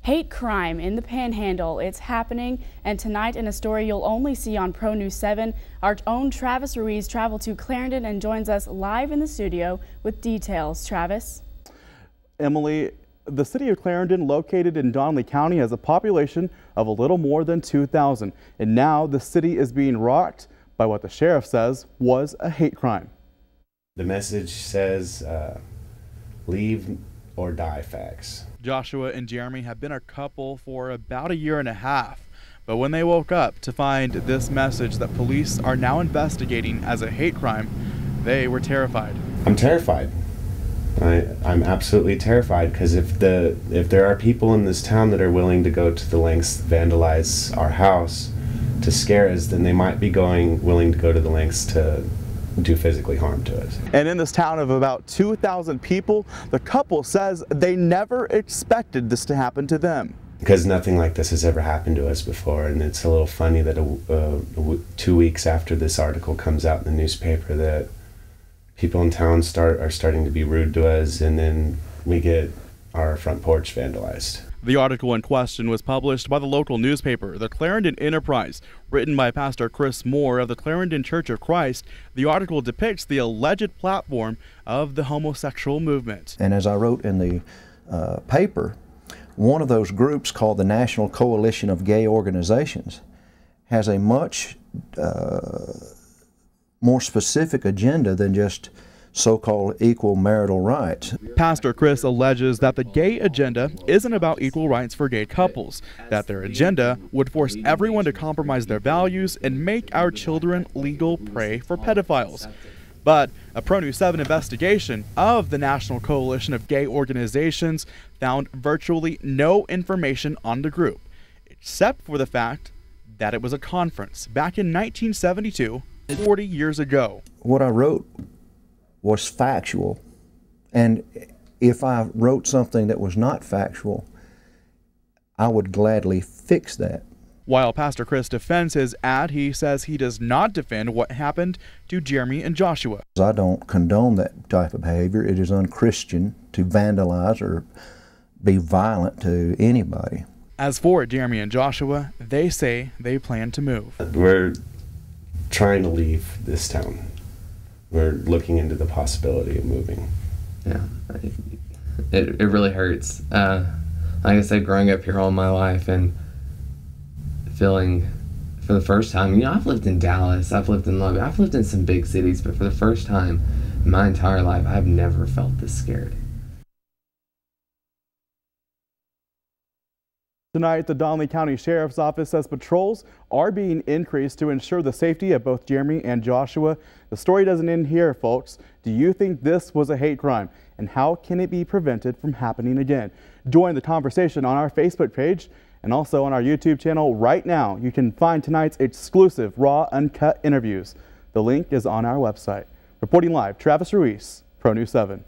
Hate crime in the Panhandle. It's happening, and tonight in a story you'll only see on Pro News 7, our own Travis Ruiz traveled to Clarendon and joins us live in the studio with details. Travis? Emily, the city of Clarendon, located in Donley County, has a population of a little more than 2,000, and now the city is being rocked by what the sheriff says was a hate crime. The message says, leave or die facts. Joshua and Jeremy have been a couple for about a year and a half, but when they woke up to find this message that police are now investigating as a hate crime, they were terrified. I'm terrified. I'm absolutely terrified, because if there are people in this town that are willing to go to the lengths to vandalize our house to scare us, then they might be willing to go to the lengths to do physically harm to us. And in this town of about 2,000 people, the couple says they never expected this to happen to them. Because nothing like this has ever happened to us before, and it's a little funny that 2 weeks after this article comes out in the newspaper that people in town are starting to be rude to us, and then we get our front porch vandalized. The article in question was published by the local newspaper, the Clarendon Enterprise, written by Pastor Chris Moore of the Clarendon Church of Christ. The article depicts the alleged platform of the homosexual movement. And as I wrote in the paper, one of those groups, called the National Coalition of Gay Organizations, has a much more specific agenda than just so-called equal marital rights. Pastor Chris alleges that the gay agenda isn't about equal rights for gay couples, that their agenda would force everyone to compromise their values and make our children legal prey for pedophiles. But a Pro News 7 investigation of the National Coalition of Gay Organizations found virtually no information on the group, except for the fact that it was a conference back in 1972, 40 years ago. What I wrote was factual, and if I wrote something that was not factual, I would gladly fix that. While Pastor Chris defends his ad, he says he does not defend what happened to Jeremy and Joshua. I don't condone that type of behavior. It is unchristian to vandalize or be violent to anybody. As for Jeremy and Joshua, they say they plan to move. We're trying to leave this town. We're looking into the possibility of moving. Yeah, it really hurts. Like I said, growing up here all my life and feeling for the first time, I've lived in Dallas, I've lived in Lubbock, I've lived in some big cities, but for the first time in my entire life, I've never felt this scared. Tonight, the Donley County Sheriff's Office says patrols are being increased to ensure the safety of both Jeremy and Joshua. The story doesn't end here, folks. Do you think this was a hate crime? And how can it be prevented from happening again? Join the conversation on our Facebook page and also on our YouTube channel right now. You can find tonight's exclusive, raw, uncut interviews. The link is on our website. Reporting live, Travis Ruiz, Pro News 7.